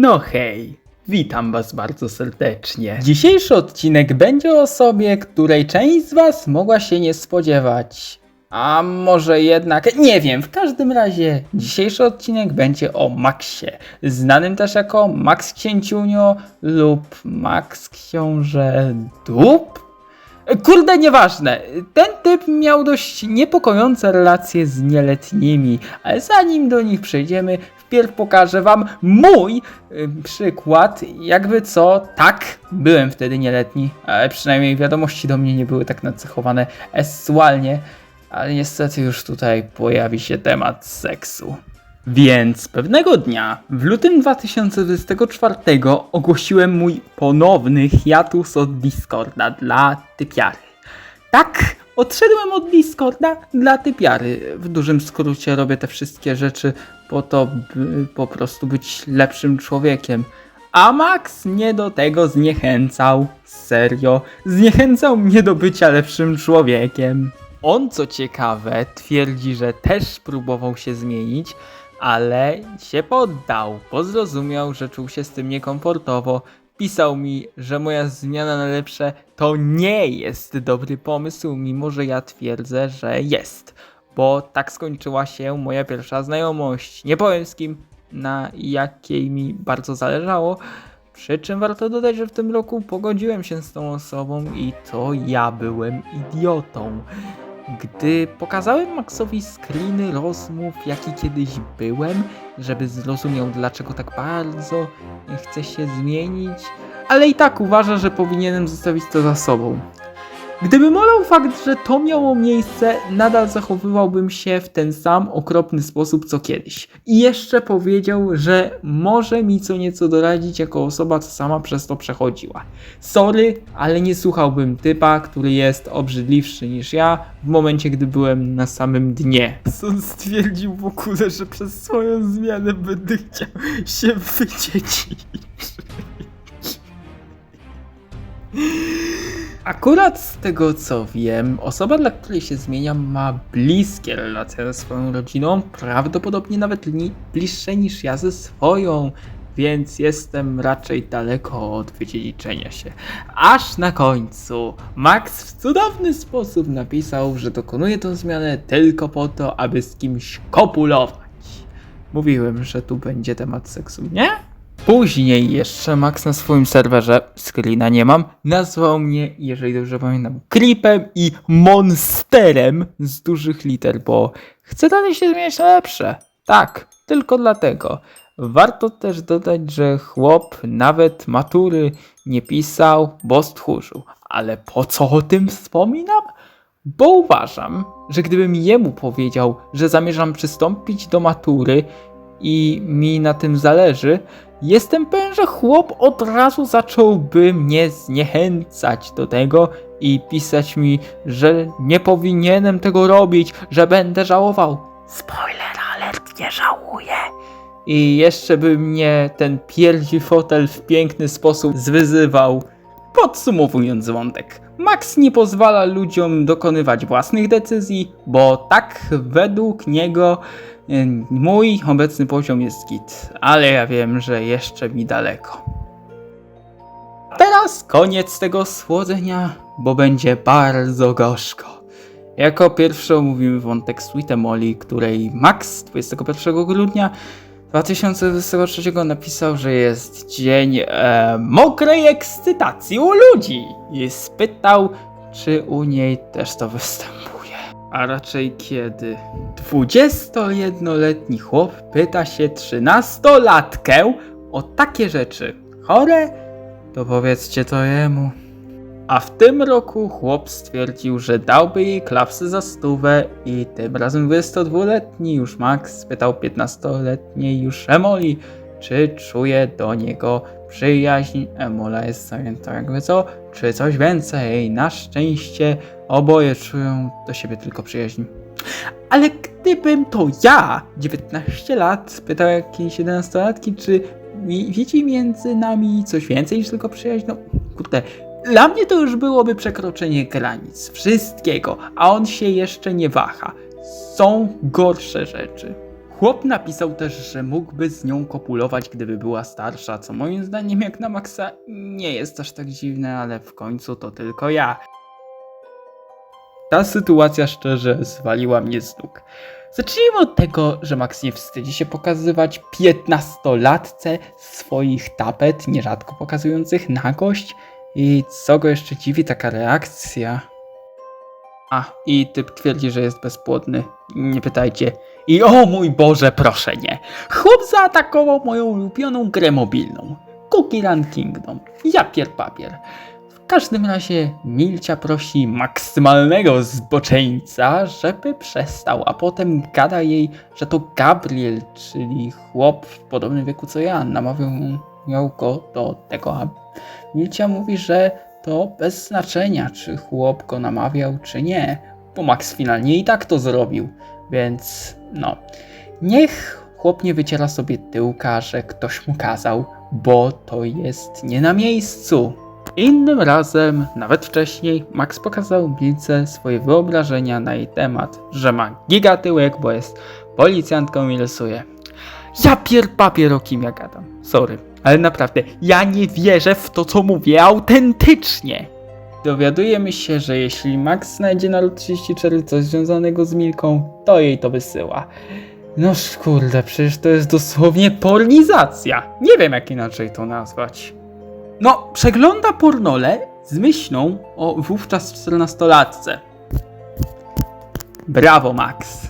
No hej, witam was bardzo serdecznie. Dzisiejszy odcinek będzie o osobie, której część z was mogła się nie spodziewać. A może jednak, nie wiem, w każdym razie dzisiejszy odcinek będzie o Maxie, znanym też jako Max Księciunio lub Max Książę Dup? Kurde, nieważne. Ten typ miał dość niepokojące relacje z nieletnimi, ale zanim do nich przejdziemy, wpierw pokażę wam mój przykład. Jakby co, tak, byłem wtedy nieletni, ale przynajmniej wiadomości do mnie nie były tak nacechowane seksualnie, ale niestety już tutaj pojawi się temat seksu. Więc pewnego dnia, w lutym 2024 ogłosiłem mój ponowny hiatus od Discorda dla typiary. Tak, odszedłem od Discorda dla typiary. W dużym skrócie robię te wszystkie rzeczy po to, by po prostu być lepszym człowiekiem. A Max mnie do tego zniechęcał. Serio, zniechęcał mnie do bycia lepszym człowiekiem. On, co ciekawe, twierdzi, że też próbował się zmienić, ale się poddał, bo zrozumiał, że czuł się z tym niekomfortowo. Pisał mi, że moja zmiana na lepsze to nie jest dobry pomysł, mimo że ja twierdzę, że jest. Bo tak skończyła się moja pierwsza znajomość. Nie powiem z kim, na jakiej mi bardzo zależało. Przy czym warto dodać, że w tym roku pogodziłem się z tą osobą i to ja byłem idiotą. Gdy pokazałem Maxowi screeny rozmów, jaki kiedyś byłem, żeby zrozumiał, dlaczego tak bardzo chce się zmienić, ale i tak uważa, że powinienem zostawić to za sobą. Gdybym olał fakt, że to miało miejsce, nadal zachowywałbym się w ten sam okropny sposób co kiedyś. I jeszcze powiedział, że może mi co nieco doradzić jako osoba, co sama przez to przechodziła. Sorry, ale nie słuchałbym typa, który jest obrzydliwszy niż ja w momencie, gdy byłem na samym dnie. On stwierdził w ogóle, że przez swoją zmianę będę chciał się wydziedzić. Akurat z tego co wiem, osoba, dla której się zmieniam, ma bliskie relacje ze swoją rodziną, prawdopodobnie nawet bliższe niż ja ze swoją, więc jestem raczej daleko od wydziedziczenia się. Aż na końcu Max w cudowny sposób napisał, że dokonuje tę zmianę tylko po to, aby z kimś kopulować. Mówiłem, że tu będzie temat seksu, nie? Później jeszcze Max na swoim serwerze, screena nie mam, nazwał mnie, jeżeli dobrze pamiętam, creepem i monsterem z dużych liter, bo chce dalej się zmieniać na lepsze. Tak, tylko dlatego. Warto też dodać, że chłop nawet matury nie pisał, bo stchórzył. Ale po co o tym wspominam? Bo uważam, że gdybym jemu powiedział, że zamierzam przystąpić do matury i mi na tym zależy, jestem pewien, że chłop od razu zacząłby mnie zniechęcać do tego i pisać mi, że nie powinienem tego robić, że będę żałował. Spoiler alert, nie żałuję. I jeszcze by mnie ten pierdzi fotel w piękny sposób zwyzywał. Podsumowując wątek, Max nie pozwala ludziom dokonywać własnych decyzji, bo tak według niego mój obecny poziom jest git, ale ja wiem, że jeszcze mi daleko. Teraz koniec tego słodzenia, bo będzie bardzo gorzko. Jako pierwszy omówimy wątek Sweet Emoli, której Max 21 grudnia 2023 napisał, że jest dzień mokrej ekscytacji u ludzi i spytał, czy u niej też to występuje. A raczej kiedy 21-letni chłop pyta się 13-latkę o takie rzeczy. Chore? To powiedzcie to jemu. A w tym roku chłop stwierdził, że dałby jej klapsy za 100 i tym razem 22-letni już Max spytał 15-letniej już Emoli, czy czuje do niego przyjaźń. Emola jest zajęta jakby co, czy coś więcej. Na szczęście oboje czują do siebie tylko przyjaźń. Ale gdybym to ja, 19 lat, pytał jakiejś 11-latki, czy wiecie między nami coś więcej niż tylko przyjaźń? No kurde, dla mnie to już byłoby przekroczenie granic, wszystkiego, a on się jeszcze nie waha. Są gorsze rzeczy. Chłop napisał też, że mógłby z nią kopulować, gdyby była starsza, co moim zdaniem jak na Maxa nie jest aż tak dziwne, ale w końcu to tylko ja. Ta sytuacja szczerze zwaliła mnie z nóg. Zacznijmy od tego, że Max nie wstydzi się pokazywać 15-latce swoich tapet, nierzadko pokazujących nagość. I co go jeszcze dziwi, taka reakcja. I typ twierdzi, że jest bezpłodny. Nie pytajcie. I o mój Boże, proszę nie. Chłop zaatakował moją ulubioną grę mobilną. Cookie Run Kingdom. Ja papier. W każdym razie Milcia prosi maksymalnego zboczeńca, żeby przestał, a potem gada jej, że to Gabriel, czyli chłop w podobnym wieku co ja, namawiał go do tego, a Milcia mówi, że to bez znaczenia, czy chłop go namawiał, czy nie, bo Max finalnie i tak to zrobił, więc no, niech chłop nie wyciera sobie tyłka, że ktoś mu kazał, bo to jest nie na miejscu. Innym razem, nawet wcześniej, Max pokazał Milce swoje wyobrażenia na jej temat, że ma gigatyłek, bo jest policjantką i rysuje. Ja papier, o kim ja gadam. Sorry, ale naprawdę, ja nie wierzę w to, co mówię autentycznie. Dowiadujemy się, że jeśli Max znajdzie na Route 34 coś związanego z Milką, to jej to wysyła. No kurde, przecież to jest dosłownie pornizacja. Nie wiem, jak inaczej to nazwać. No, przegląda pornole z myślą o wówczas 14-latce. Brawo, Max.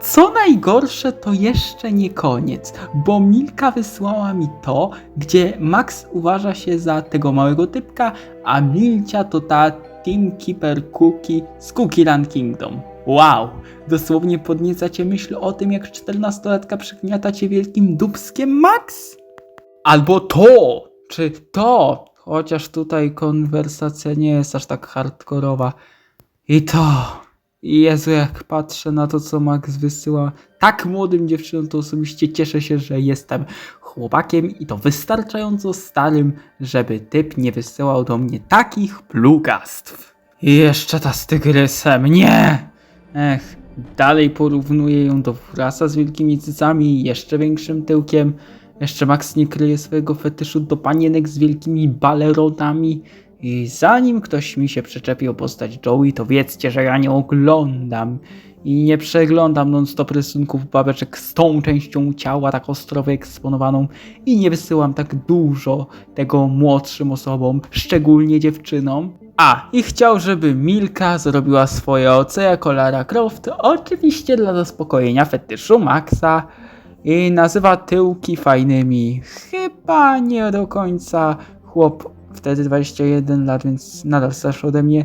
Co najgorsze, to jeszcze nie koniec, bo Milka wysłała mi to, gdzie Max uważa się za tego małego typka, a Milcia to ta Teamkeeper Cookie z Cookie Run Kingdom. Wow, dosłownie podnieca cię myśl o tym, jak 14-latka przygniata cię wielkim dupskiem, Max? Albo to, czy to, chociaż tutaj konwersacja nie jest aż tak hardkorowa. I to... Jezu, jak patrzę na to, co Max wysyła tak młodym dziewczynom, to osobiście cieszę się, że jestem chłopakiem i to wystarczająco starym, żeby typ nie wysyłał do mnie takich plugastw. I jeszcze ta z tygrysem, nie! Dalej porównuję ją do Frasa z wielkimi cycami i jeszcze większym tyłkiem. Jeszcze Max nie kryje swojego fetyszu do panienek z wielkimi baleronami. I zanim ktoś mi się przyczepi o postać Joey, to wiedzcie, że ja nie oglądam i nie przeglądam non-stop rysunków babeczek z tą częścią ciała tak ostro wyeksponowaną i nie wysyłam tak dużo tego młodszym osobom, szczególnie dziewczynom. I chciał, żeby Milka zrobiła swoje OC jako Lara Croft, oczywiście dla zaspokojenia fetyszu Maxa, i nazywa tyłki fajnymi. Chyba nie do końca chłop wtedy 21 lat, więc nadal starszy ode mnie,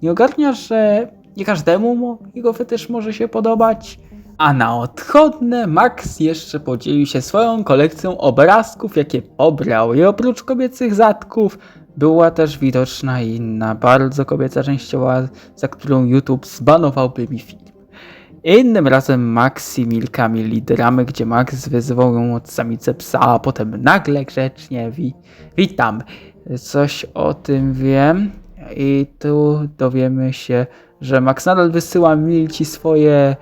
nie ogarnia, że nie każdemu jego fetysz może się podobać. A na odchodne Max jeszcze podzielił się swoją kolekcją obrazków, jakie pobrał. I oprócz kobiecych zadków była też widoczna inna, bardzo kobieca częściowa, za którą YouTube zbanowałby mi film. Innym razem Max i Milka mieli dramy, gdzie Max wyzywał ją od samicy psa, a potem nagle grzecznie witam. Coś o tym wiem i tu dowiemy się, że Max nadal wysyła Milci swoje...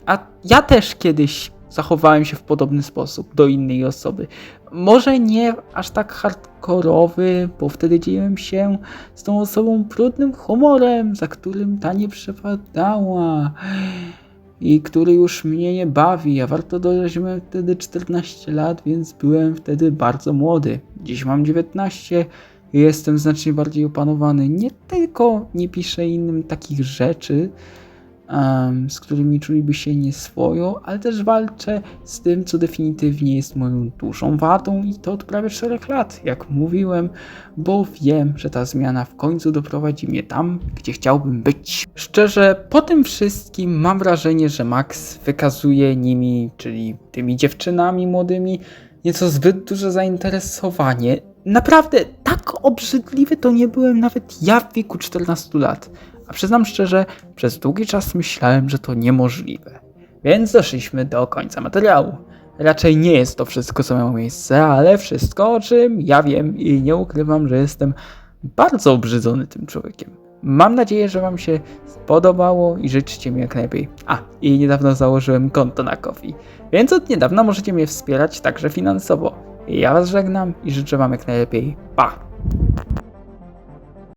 A ja też kiedyś zachowałem się w podobny sposób do innej osoby. Może nie aż tak hardkorowy, bo wtedy dzieliłem się z tą osobą brudnym humorem, za którym ta nie przepadała i który już mnie nie bawi, a warto dodać, że miałem wtedy 14 lat, więc byłem wtedy bardzo młody. Dziś mam 19 i jestem znacznie bardziej opanowany. Nie tylko nie piszę innym takich rzeczy, z którymi czuliby się nieswojo, ale też walczę z tym, co definitywnie jest moją dużą wadą i to od prawie 4 lat, jak mówiłem, bo wiem, że ta zmiana w końcu doprowadzi mnie tam, gdzie chciałbym być. Szczerze, po tym wszystkim mam wrażenie, że Max wykazuje nimi, czyli tymi dziewczynami młodymi, nieco zbyt duże zainteresowanie. Naprawdę, tak obrzydliwy to nie byłem nawet ja w wieku 14 lat. A przyznam szczerze, przez długi czas myślałem, że to niemożliwe. Więc doszliśmy do końca materiału. Raczej nie jest to wszystko, co miało miejsce, ale wszystko, o czym ja wiem i nie ukrywam, że jestem bardzo obrzydzony tym człowiekiem. Mam nadzieję, że Wam się spodobało i życzcie mi jak najlepiej. I niedawno założyłem konto na Ko-fi, więc od niedawna możecie mnie wspierać także finansowo. Ja Was żegnam i życzę Wam jak najlepiej. Pa!